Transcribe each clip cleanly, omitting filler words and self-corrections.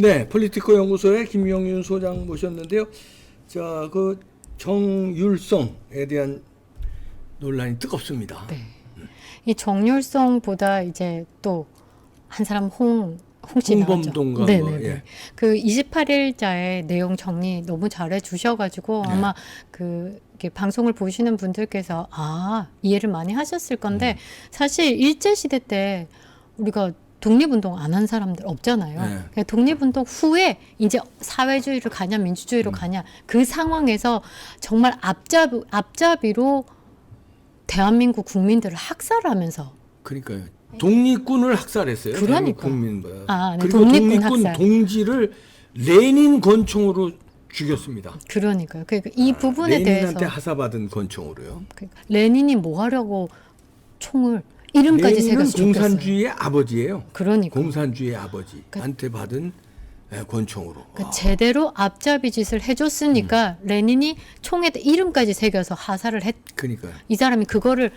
네, 폴리티코 연구소의 김영윤 소장 모셨는데요. 자, 그 정율성에 대한 논란이 뜨겁습니다. 네. 이 정률성보다 이제 또 한 사람 홍씨 나왔죠. 홍범동과 네네네. 뭐, 예. 그 28일자의 내용 정리 너무 잘해 주셔가지고 네. 아마 그 이렇게 방송을 보시는 분들께서 이해를 많이 하셨을 건데 사실 일제 시대 때 우리가 독립운동 안 한 사람들 없잖아요. 네. 그러니까 독립운동 후에 이제 사회주의로 가냐 민주주의로 가냐 그 상황에서 정말 앞잡이로 대한민국 국민들을 학살하면서 그러니까요. 독립군을 학살했어요. 그러니까. 국민들. 네, 그리고 독립군 독립군 학살. 동지를 레닌 권총으로 죽였습니다. 그러니까요. 그러니까 이 부분에 대해서 레닌한테 하사받은 권총으로요. 그러니까 레닌이 뭐 하려고 총을 이름까지 레닌은 새겨서 줬겠어요. 공산주의의 아버지예요. 그러니까. 공산주의의 아버지한테 받은 권총으로. 그러니까 제대로 앞잡이 짓을 해줬으니까 레닌이 총에 이름까지 새겨서 하사를 했. 그러니까요. 이 사람이 그거를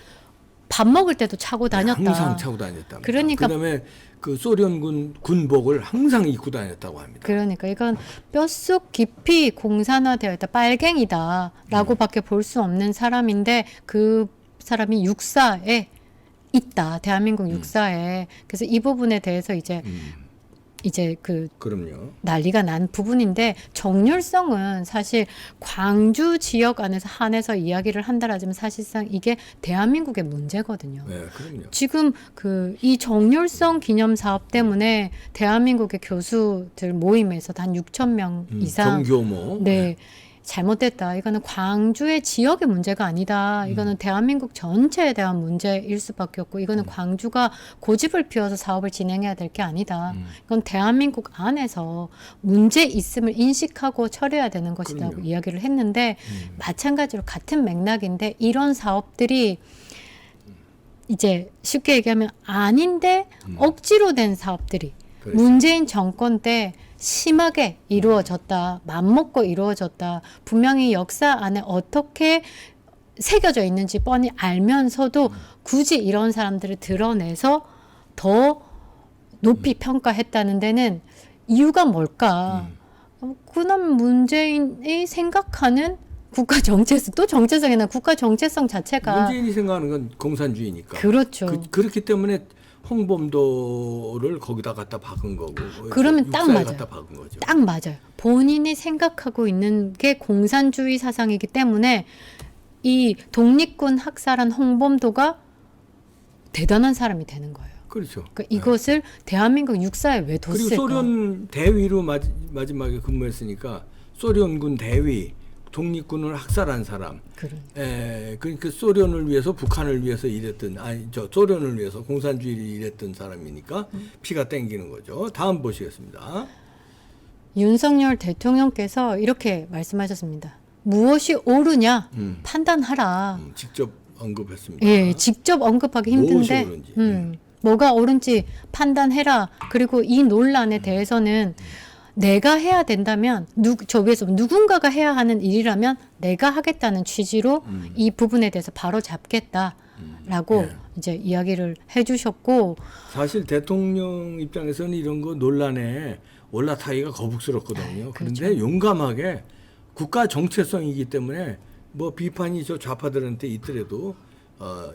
밥 먹을 때도 차고 다녔다. 항상 차고 다녔다. 그러니까. 그다음에 그 소련군 군복을 항상 입고 다녔다고 합니다. 그러니까 이건 뼛속 깊이 공산화되어 있다. 빨갱이다라고밖에 볼 수 없는 사람인데 그 사람이 육사에 있다. 대한민국 육사에. 그래서 이 부분에 대해서 이제 그 그럼요. 난리가 난 부분인데 정률성은 사실 광주 지역 안에서 한해서 이야기를 한다라지만 사실상 이게 대한민국의 문제거든요. 네, 그럼요. 지금 그 이 정률성 기념 사업 때문에 대한민국의 교수들 모임에서 한 6천 명 이상 정교모. 네. 잘못됐다. 이거는 광주의 지역의 문제가 아니다. 이거는 대한민국 전체에 대한 문제일 수밖에 없고 이거는 광주가 고집을 피워서 사업을 진행해야 될 게 아니다. 이건 대한민국 안에서 문제 있음을 인식하고 처리해야 되는 것이라고 그럼요. 이야기를 했는데 마찬가지로 같은 맥락인데 이런 사업들이 이제 쉽게 얘기하면 아닌데 억지로 된 사업들이 그렇죠. 문재인 정권 때 심하게 이루어졌다. 맘먹고 이루어졌다. 분명히 역사 안에 어떻게 새겨져 있는지 뻔히 알면서도 굳이 이런 사람들을 드러내서 더 높이 평가했다는 데는 이유가 뭘까? 그럼 문재인이 생각하는 국가 정체성, 또 정체성이나 국가 정체성 자체가 문재인이 생각하는 건 공산주의니까. 그렇죠. 그렇기 때문에 홍범도를 거기다 갖다 박은 거고. 그러면 딱 육사에 맞아요. 갖다 박은 거죠. 딱 맞아요. 본인이 생각하고 있는 게 공산주의 사상이기 때문에 이 독립군 학살한 홍범도가 대단한 사람이 되는 거예요. 그렇죠. 그러니까 이것을 대한민국 육사에 왜 그리고 뒀을까? 소련 대위로 마지막에 근무했으니까 소련군 대위, 독립군을 학살한 사람. 그러니까 소련을 위해서 북한을 위해서 일했던 소련을 위해서 공산주의를 일했던 사람이니까 피가 땡기는 거죠. 다음 보시겠습니다. 윤석열 대통령께서 이렇게 말씀하셨습니다. 무엇이 옳으냐 판단하라. 직접 언급했습니다. 예, 직접 언급하기 무엇이 힘든데 옳은지. 뭐가 옳은지 판단해라. 그리고 이 논란에 대해서는 내가 해야 된다면 저 위에서 누군가가 해야 하는 일이라면 내가 하겠다는 취지로 이 부분에 대해서 바로 잡겠다라고 이제 이야기를 해주셨고 사실 대통령 입장에서는 이런 거 논란에 올라타기가 거북스럽거든요. 그렇죠. 그런데 용감하게 국가 정체성이기 때문에 뭐 비판이 저 좌파들한테 있더라도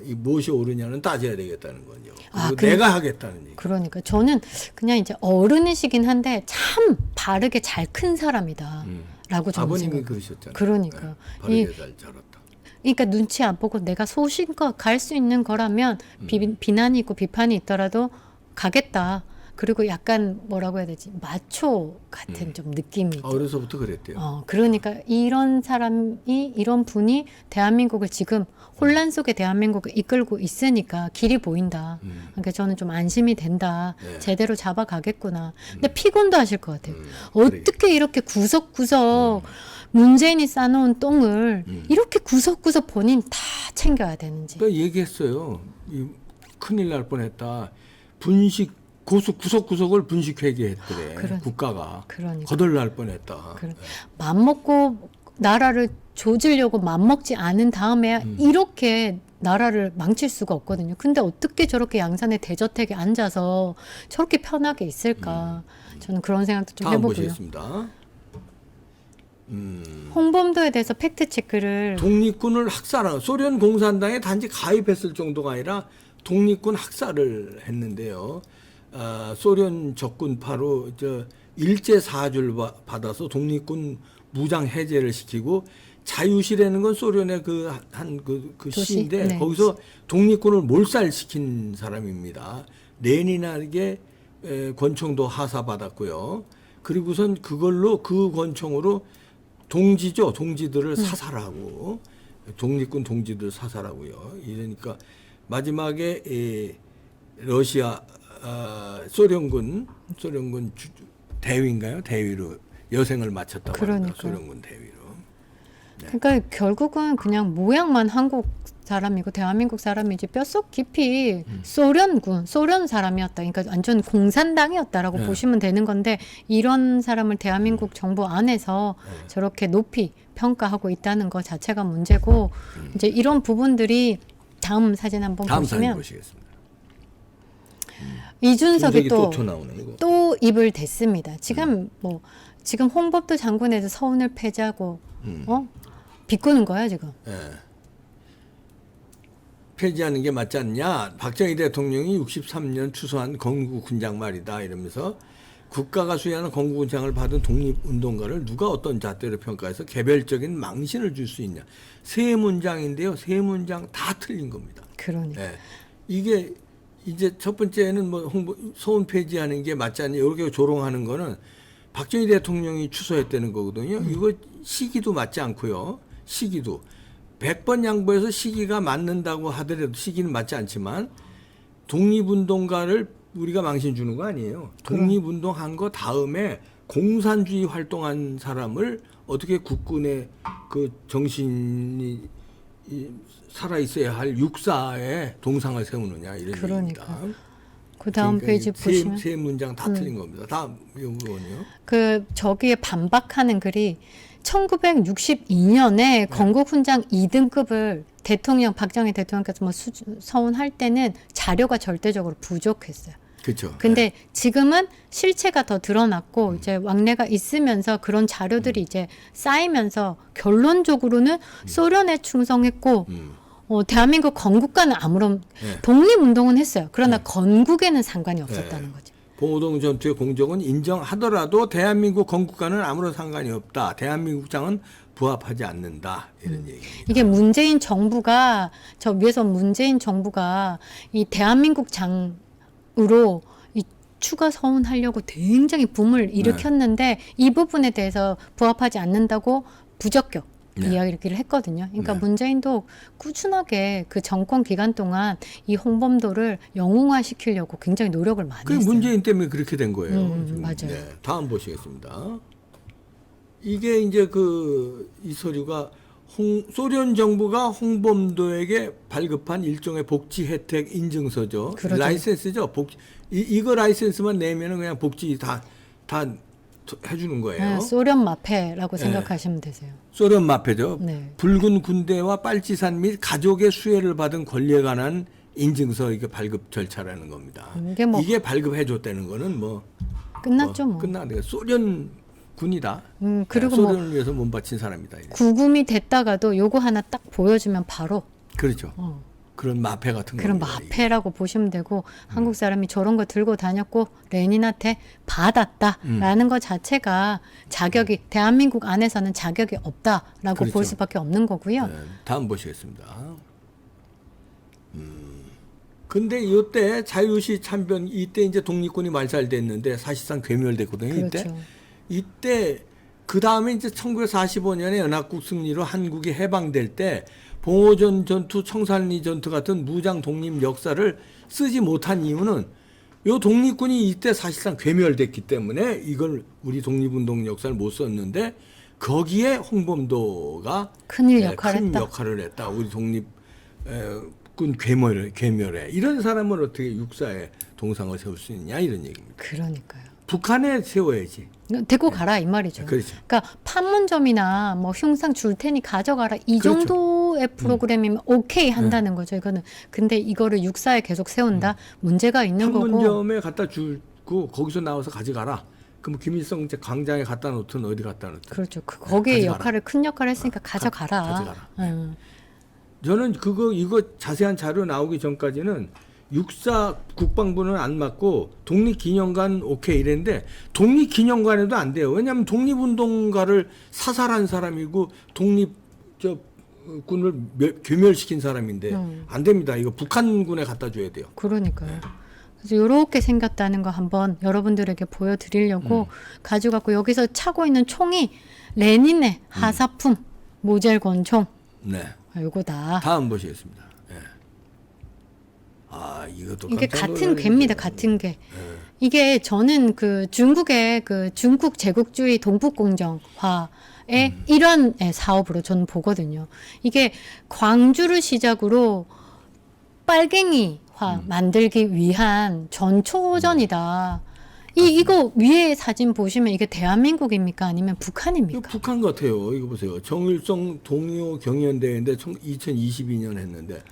이 무엇이 옳으냐는 따져야 되겠다는 거죠. 그리고 내가 하겠다는 얘기. 그러니까 저는 그냥 이제 어른이시긴 한데 참 바르게 잘 큰 사람이다라고 저는 아버님이 생각해요. 그러셨잖아요. 그러니까 네, 바르게 잘 자랐다. 그러니까 눈치 안 보고 내가 소신껏 갈 수 있는 거라면 비난이 있고 비판이 있더라도 가겠다. 그리고 약간 뭐라고 해야 되지? 마초 같은 좀 느낌이 있죠. 어려서부터 그랬대요. 그러니까 이런 사람이 이런 분이 대한민국을 지금 혼란 속에 대한민국을 이끌고 있으니까 길이 보인다. 그러니까 저는 좀 안심이 된다. 네. 제대로 잡아가겠구나. 근데 피곤도 하실 것 같아요. 어떻게 이렇게 구석구석 문재인이 싸놓은 똥을 이렇게 구석구석 본인 다 챙겨야 되는지. 그러니까 얘기했어요. 큰일 날 뻔했다. 구석구석을 분식회계했더래. 국가가. 그러니까. 거덜날 뻔했다. 맘먹고 나라를 조지려고 맘먹지 않은 다음에 이렇게 나라를 망칠 수가 없거든요. 근데 어떻게 저렇게 양산의 대저택에 앉아서 저렇게 편하게 있을까? 저는 그런 생각도 좀 다음 해보고요. 보시겠습니다. 홍범도에 대해서 팩트 체크를 독립군을 학살한 소련 공산당에 단지 가입했을 정도가 아니라 독립군 학살을 했는데요. 소련 적군파로 일제 사주를 받아서 독립군 무장 해제를 시키고 자유시라는 건 소련의 그 도시? 시인데 네. 거기서 독립군을 몰살시킨 사람입니다. 레닌에게 권총도 하사받았고요. 그리고선 그걸로 그 권총으로 동지들을 사살하고 독립군 동지들 사살하고요. 이러니까 마지막에 러시아 소련군 대위인가요? 대위로 여생을 마쳤다고 합니다. 소련군 대위로. 그러니까 결국은 그냥 모양만 한국 사람이고 대한민국 사람이지 뼛속 깊이 소련 사람이었다. 그러니까 완전 공산당이었다라고 보시면 되는 건데 이런 사람을 대한민국 정부 안에서 저렇게 높이 평가하고 있다는 것 자체가 문제고 이제 이런 부분들이 다음 사진 한번 다음 사진 보시면 보시겠습니다. 이준석이 또 입을 댔습니다. 지금 홍범도 장군에서 서운을 폐지하고 비꼬는 거야 지금. 예. 폐지하는 게 맞지 않냐? 박정희 대통령이 63년 추서한 건국훈장 말이다 이러면서 국가가 수여하는 건국훈장을 받은 독립운동가를 누가 어떤 잣대로 평가해서 개별적인 망신을 줄 수 있냐? 세 문장인데요. 세 문장 다 틀린 겁니다. 그러니까. 예. 이게 이제 첫 번째는 서운 폐지하는 게 맞지 않냐? 이렇게 조롱하는 거는 박정희 대통령이 추서했다는 거거든요. 이거 시기도 맞지 않고요. 시기도 100번 양보해서 시기가 맞는다고 하더라도 시기는 맞지 않지만 독립운동가를 우리가 망신 주는 거 아니에요. 독립운동한 거 다음에 공산주의 활동한 사람을 어떻게 국군의 그 정신이 살아 있어야 할 육사에 동상을 세우느냐 이런 얘기입니다. 그 다음 페이지 보시면 세 문장 다 틀린 겁니다. 다음 의원이요. 저기에 반박하는 글이 1962년에 건국훈장 2등급을 박정희 대통령께서 서운할 때는 자료가 절대적으로 부족했어요. 그렇죠. 근데 지금은 실체가 더 드러났고 이제 왕래가 있으면서 그런 자료들이 이제 쌓이면서 결론적으로는 소련에 충성했고 대한민국 건국과는 아무런 독립운동은 했어요. 그러나 건국에는 상관이 없었다는 거죠. 봉오동 전투의 공적은 인정하더라도 대한민국 건국과는 아무런 상관이 없다. 대한민국장은 부합하지 않는다. 이런 얘기입니다. 이게 문재인 정부가 저 위에서 문재인 정부가 이 대한민국 장으로 이 추가 서운하려고 굉장히 붐을 일으켰는데 이 부분에 대해서 부합하지 않는다고 부적격 이야기를 했거든요. 그러니까 문재인도 꾸준하게 그 정권 기간 동안 이 홍범도를 영웅화시키려고 굉장히 노력을 많이 했어요. 문재인 때문에 그렇게 된 거예요. 맞아요. 네, 다음 보시겠습니다. 이게 이제 이 서류가 소련 정부가 홍범도에게 발급한 일종의 복지 혜택 인증서죠. 그렇죠. 라이센스죠. 이거 라이센스만 내면은 그냥 복지 다 해주는 거예요. 소련 마패라고 생각하시면 되세요. 소련 마패죠. 네. 붉은 군대와 빨치산 및 가족의 수혜를 받은 권리에 관한 인증서 이게 발급 절차라는 겁니다. 이게 발급해줬다는 거는 끝났죠. 끝나는 소련 군이다. 그리고 소련을 위해서 몸 바친 사람이다. 구금이 됐다가도 요거 하나 딱 보여주면 바로 그렇죠. 그런 마패 같은 거. 그런 마패라고 보시면 되고 한국 사람이 저런 거 들고 다녔고 레닌한테 받았다라는 것 자체가 자격이 대한민국 안에서는 자격이 없다라고 그렇죠. 볼 수밖에 없는 거고요. 네, 다음 보시겠습니다. 근데 이때 자유시 참변 이때 이제 독립군이 말살됐는데 사실상 괴멸됐거든요. 그렇죠. 이때 그 다음에 이제 1945년에 연합국 승리로 한국이 해방될 때 봉오전 전투, 청산리 전투 같은 무장 독립 역사를 쓰지 못한 이유는 요 독립군이 이때 사실상 괴멸됐기 때문에 이걸 우리 독립운동 역사를 못 썼는데 거기에 홍범도가 큰 역할을 했다. 우리 독립군 괴멸에 이런 사람을 어떻게 육사에 동상을 세울 수 있냐 이런 얘기입니다. 그러니까요. 북한에 세워야지. 데리고 가라 이 말이죠. 그렇죠. 그러니까 판문점이나 뭐 흉상 줄 테니 가져가라 이 그렇죠. 정도의 프로그램이면 오케이 한다는 거죠. 이거는. 근데 이거를 육사에 계속 세운다 문제가 있는 거고. 판문점에 갖다 주고 거기서 나와서 가져가라. 그럼 김일성 이제 광장에 갖다 놓든 어디 갖다 놓든. 그렇죠. 거기에 가져가라. 큰 역할을 했으니까 가져가라. 가져가라. 응. 저는 이거 자세한 자료 나오기 전까지는 육사 국방부는 안 맞고 독립기념관 오케이 이랬는데 독립기념관에도 안 돼요. 왜냐하면 독립운동가를 사살한 사람이고 군을 괴멸시킨 사람인데 안 됩니다. 이거 북한군에 갖다 줘야 돼요. 그러니까요. 그래서 이렇게 생겼다는 거 한번 여러분들에게 보여드리려고 가져갖고 여기서 차고 있는 총이 레닌의 하사품 모젤 권총. 네. 요거다. 다음 보시겠습니다. 예. 이것도 이게 깜짝 같은 놀라겠네요. 괴입니다. 같은 괴. 이게 저는 그 중국의 그 중국 제국주의 동북공정화의 일환 사업으로 저는 보거든요. 이게 광주를 시작으로 빨갱이화 만들기 위한 전초전이다. 이거 위에 사진 보시면 이게 대한민국입니까? 아니면 이거 북한입니까? 북한 같아요. 이거 보세요. 정일성 동요 경연대회인데 2022년 했는데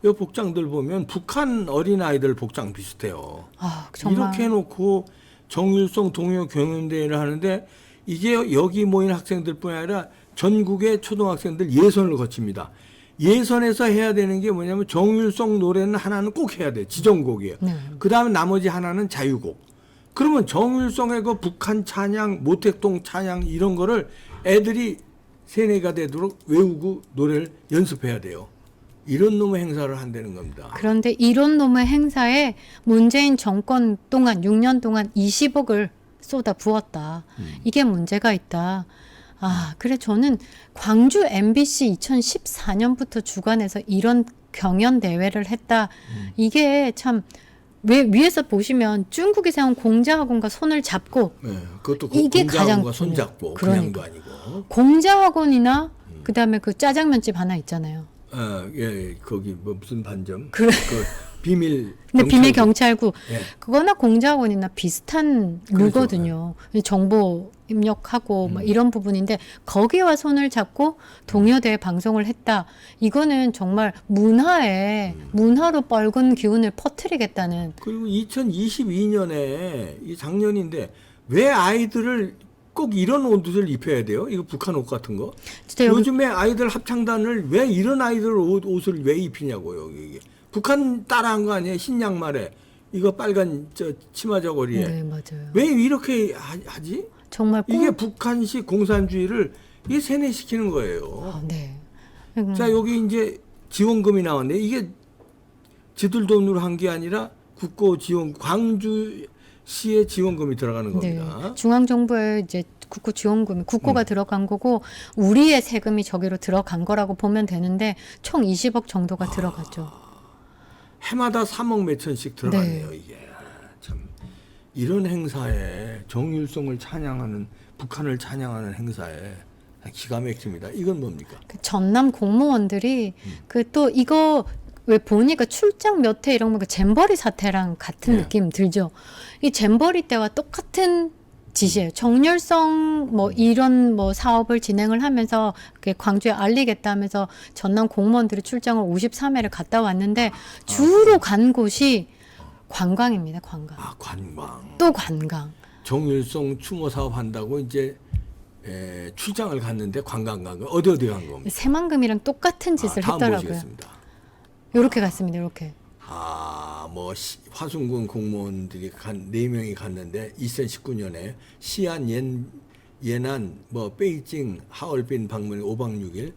이 복장들 보면 북한 어린아이들 복장 비슷해요. 정말. 이렇게 해놓고 정일성 동요 경연대회를 하는데 이게 여기 모인 학생들뿐 아니라 전국의 초등학생들 예선을 거칩니다. 예선에서 해야 되는 게 뭐냐면 정일성 노래는 하나는 꼭 해야 돼. 지정곡이에요. 네. 그 다음에 나머지 하나는 자유곡. 그러면 정일성의 그 북한 찬양, 모택동 찬양 이런 거를 애들이 세뇌가 되도록 외우고 노래를 연습해야 돼요. 이런 놈의 행사를 한다는 겁니다. 그런데 이런 놈의 행사에 문재인 정권 동안 6년 동안 20억을 쏟아 부었다. 이게 문제가 있다. 그래 저는 광주 MBC 2014년부터 주관해서 이런 경연 대회를 했다. 이게 참 왜 위에서 보시면 중국이 세운 공자학원과 손을 잡고 네, 그것도 이게 가장 공자하고가 손잡고 그러니까. 그냥도 아니고. 공자학원이나 그다음에 그 짜장면집 하나 있잖아요. 예, 거기 뭐 무슨 반점? 그래. 그 비밀. 근데 비밀 경찰국. 경찰국 예. 그거나 공자원이나 비슷한 그렇죠. 루거든요. 정보 입력하고 뭐 이런 부분인데 거기와 손을 잡고 동요대회 방송을 했다. 이거는 정말 문화로 뻘건 기운을 퍼뜨리겠다는. 그리고 2022년에 이 작년인데 왜 아이들을 꼭 이런 옷을 입혀야 돼요? 이거 북한 옷 같은 거? 진짜 여기 요즘에 아이들 합창단을 왜 이런 아이들 옷을 왜 입히냐고요. 이게 북한 따라한 거 아니에요? 흰 양말에 이거 빨간 치마 저고리에. 네, 맞아요. 왜 이렇게 하지? 정말 이게 북한식 공산주의를 이게 세뇌시키는 거예요. 네. 자, 여기 이제 지원금이 나왔네. 이게 지들 돈으로 한 게 아니라 국고 지원, 광주시의 지원금이 들어가는 겁니다. 네. 중앙정부의 이제 국고 지원금이 국고가 들어간 거고 우리의 세금이 저기로 들어간 거라고 보면 되는데 총 20억 정도가 들어갔죠. 해마다 3억 몇천씩 들어가네요. 네. 이게 참 이런 행사에 정일성을 찬양하는 북한을 찬양하는 행사에 기가 막힙니다. 이건 뭡니까? 그 전남 공무원들이 그 또 이거 왜 보니까 출장 몇 회 이런 거 잼버리 사태랑 같은 네. 느낌 들죠. 이 잼버리 때와 똑같은 짓이에요. 정렬성 뭐 이런 뭐 사업을 진행을 하면서 광주에 알리겠다 하면서 전남 공무원들이 출장을 53회를 갔다 왔는데 주로 간 곳이 관광입니다. 관광. 관광. 또 관광. 정일성 추모 사업 한다고 이제 출장을 갔는데 관광 간 거. 어디 간 겁니까? 새만금이랑 똑같은 짓을 다음 했더라고요. 보시겠습니다. 이렇게 갔습니다. 이렇게. 뭐 화순군 공무원들이 4명이 갔는데 2019년에 시안 예난 뭐 베이징 하얼빈 방문 5박 6일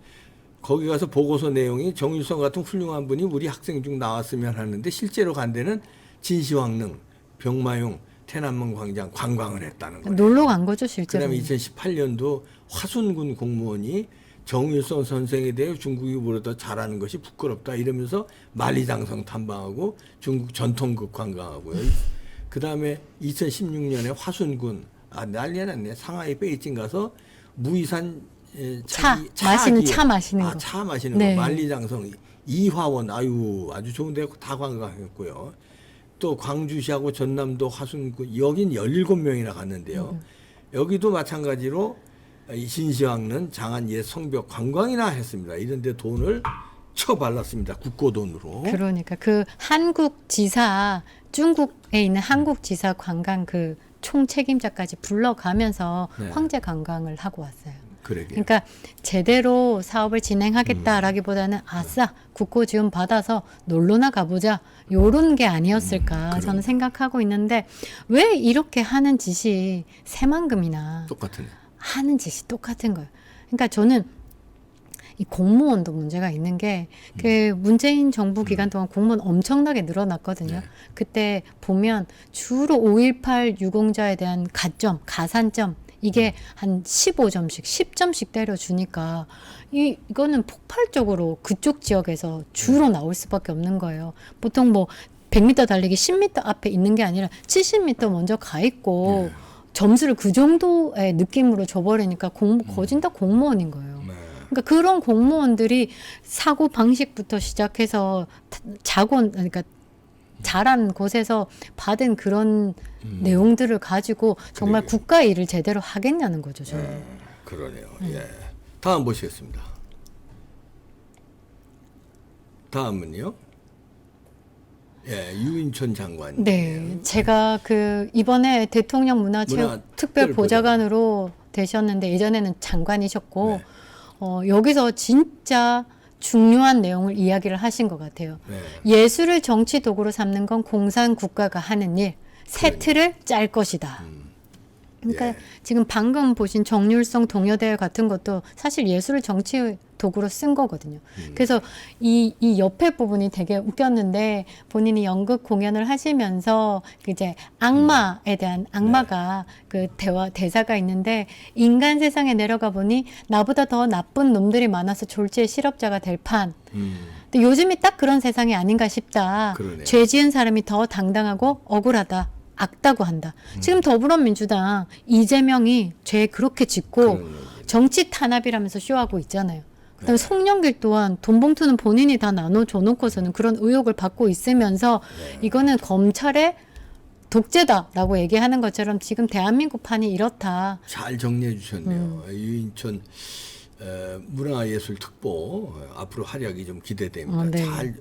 거기 가서 보고서 내용이 정일성 같은 훌륭한 분이 우리 학생 중 나왔으면 하는데 실제로 간 데는 진시황릉, 병마용, 태남문 광장 관광을 했다는 거예요. 놀러 간 거죠, 실제로. 그다음에 2018년도 화순군 공무원이 정일성 선생에 대해 중국이 보다 잘하는 것이 부끄럽다 이러면서 만리장성 탐방하고 중국 전통극 관광하고요. 그다음에 2016년에 화순군 난리 났네. 상하이 베이징 가서 무이산 마시는 차 마시는 거. 차 마시는 네. 거. 만리장성 이화원 아주 좋은 데 다 관광했고요. 또 광주시하고 전남도 화순구 여긴 17명이나 갔는데요. 여기도 마찬가지로 이 신시황릉, 장안 옛 성벽 관광이나 했습니다. 이런 데 돈을 쳐발랐습니다. 국고 돈으로. 그러니까 그 한국 지사, 중국에 있는 한국 지사 관광 그 총책임자까지 불러가면서 네. 황제 관광을 하고 왔어요. 그러게요. 그러니까 제대로 사업을 진행하겠다라기보다는 아싸 국고 지원 받아서 놀러나 가보자 요런 게 아니었을까 저는 생각하고 있는데 왜 이렇게 하는 짓이 새만금이나 똑같은. 하는 짓이 똑같은 거예요. 그러니까 저는 이 공무원도 문제가 있는 게 그 문재인 정부 기간 동안 공무원 엄청나게 늘어났거든요. 네. 그때 보면 주로 5.18 유공자에 대한 가점, 가산점 이게 한 15점씩, 10점씩 때려주니까 이거는 폭발적으로 그쪽 지역에서 주로 나올 수밖에 없는 거예요. 보통 뭐 100m 달리기 10m 앞에 있는 게 아니라 70m 먼저 가 있고 점수를 그 정도의 느낌으로 줘버리니까 거진 다 공무원인 거예요. 네. 그러니까 그런 공무원들이 사고 방식부터 시작해서 그러니까 잘한 곳에서 받은 그런 내용들을 가지고 정말 그러게요. 국가의 일을 제대로 하겠냐는 거죠, 저는. 그러네요. 예. 다음 보시겠습니다. 다음은요. 예, 유인천 장관. 네, 제가 그 이번에 대통령 문화체육특별 보좌관으로 되셨는데 예전에는 장관이셨고 네. 여기서 진짜 중요한 내용을 이야기를 하신 것 같아요. 네. 예술을 정치 도구로 삼는 건 공산 국가가 하는 일, 새 틀을 짤 것이다. 그러니까 예. 지금 방금 보신 정률성 동요대회 같은 것도 사실 예술을 정치 도구로 쓴 거거든요. 그래서 이 옆에 부분이 되게 웃겼는데 본인이 연극 공연을 하시면서 그 이제 악마에 대한 악마가 그 대사가 있는데 인간 세상에 내려가 보니 나보다 더 나쁜 놈들이 많아서 졸지의 실업자가 될 판. 근데 요즘이 딱 그런 세상이 아닌가 싶다. 그러네요. 죄 지은 사람이 더 당당하고 억울하다. 악다고 한다. 지금 더불어민주당 이재명이 죄 그렇게 짓고 정치 탄압이라면서 쇼하고 있잖아요. 그다음에 송영길 또한 돈 봉투는 본인이 다 나눠줘 놓고서는 그런 의혹을 받고 있으면서 이거는 검찰의 독재다라고 얘기하는 것처럼 지금 대한민국 판이 이렇다. 잘 정리해 주셨네요. 유인천 문화예술특보 앞으로 활약이 좀 기대됩니다. 네. 잘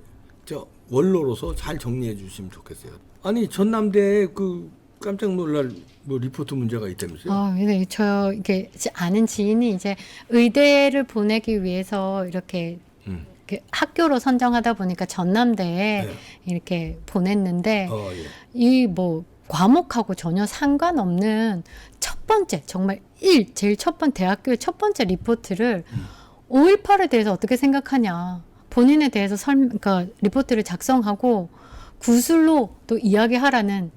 원로로서 잘 정리해 주시면 좋겠어요. 아니 전남대에 그 깜짝 놀랄 뭐 리포트 문제가 있다면서요? 근데 저 이게 아는 지인이 이제 의대를 보내기 위해서 이렇게 학교로 선정하다 보니까 전남대에 이렇게 보냈는데 예. 이 뭐 과목하고 전혀 상관없는 첫 번째 정말 제일 첫 번째 대학교의 첫 번째 리포트를 5.18에 대해서 어떻게 생각하냐 본인에 대해서 그러니까 리포트를 작성하고 구술로 또 이야기하라는.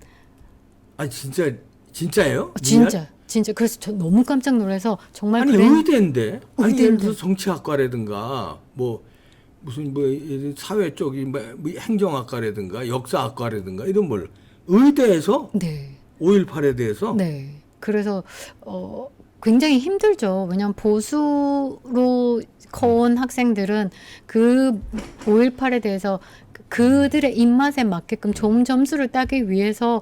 아니 진짜예요? 진짜 그래서 저 너무 깜짝 놀라서 정말 아니 의대인데 아니 의대인데. 예를 들어서 정치학과라든가 뭐 무슨 뭐 사회 쪽이 뭐 행정학과라든가 역사학과라든가 이런 걸 의대에서 네. 5.18에 대해서 네. 그래서 굉장히 힘들죠. 왜냐하면 보수로 커온 학생들은 그 5.18에 대해서 그들의 입맛에 맞게끔 좋은 점수를 따기 위해서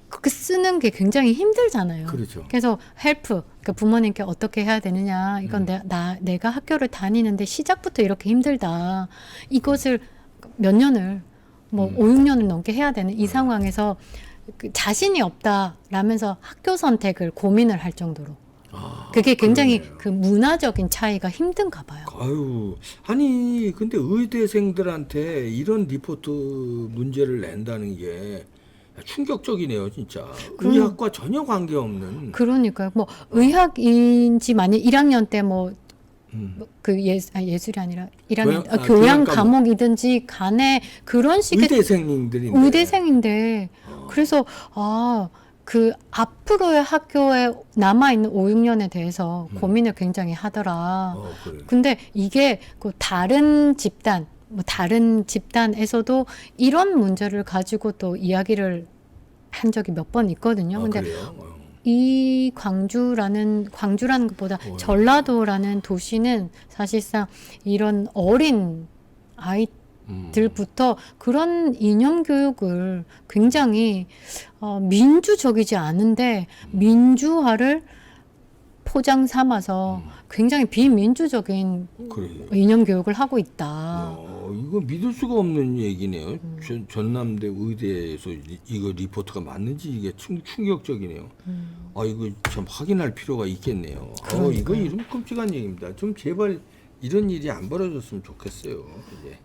그렇게 쓰는 게 굉장히 힘들잖아요. 그렇죠. 그래서 헬프, 그러니까 부모님께 어떻게 해야 되느냐. 이건 내가 학교를 다니는데 시작부터 이렇게 힘들다. 이것을 몇 년을 뭐 5, 6년을 넘게 해야 되는 이 상황에서 그 자신이 없다라면서 학교 선택을 고민을 할 정도로. 그게 굉장히 그러네요. 그 문화적인 차이가 힘든가 봐요. 아유, 아니 근데 의대생들한테 이런 리포트 문제를 낸다는 게 충격적이네요, 진짜. 의학과 전혀 관계없는. 그러니까요. 뭐 의학인지 만약 1학년 때 뭐 그 예술이 아니라 1학년 교양 과목이든지 간에 그런 식의 의대생인데 그래서 그 앞으로의 학교에 남아있는 5, 6년에 대해서 고민을 굉장히 하더라. 그래. 근데 이게 그 다른 집단에서도 이런 문제를 가지고 또 이야기를 한 적이 몇 번 있거든요. 근데 그래요? 이 광주라는 것보다 전라도라는 도시는 사실상 이런 어린 아이 들부터 그런 이념 교육을 굉장히 민주적이지 않은데 민주화를 포장 삼아서 굉장히 비민주적인 그래요. 이념 교육을 하고 있다. 이거 믿을 수가 없는 얘기네요. 전남대 의대에서 이거 리포트가 맞는지 이게 충격적이네요. 이거 참 확인할 필요가 있겠네요. 이거 이런 끔찍한 얘기입니다. 좀 제발 이런 일이 안 벌어졌으면 좋겠어요. 이제.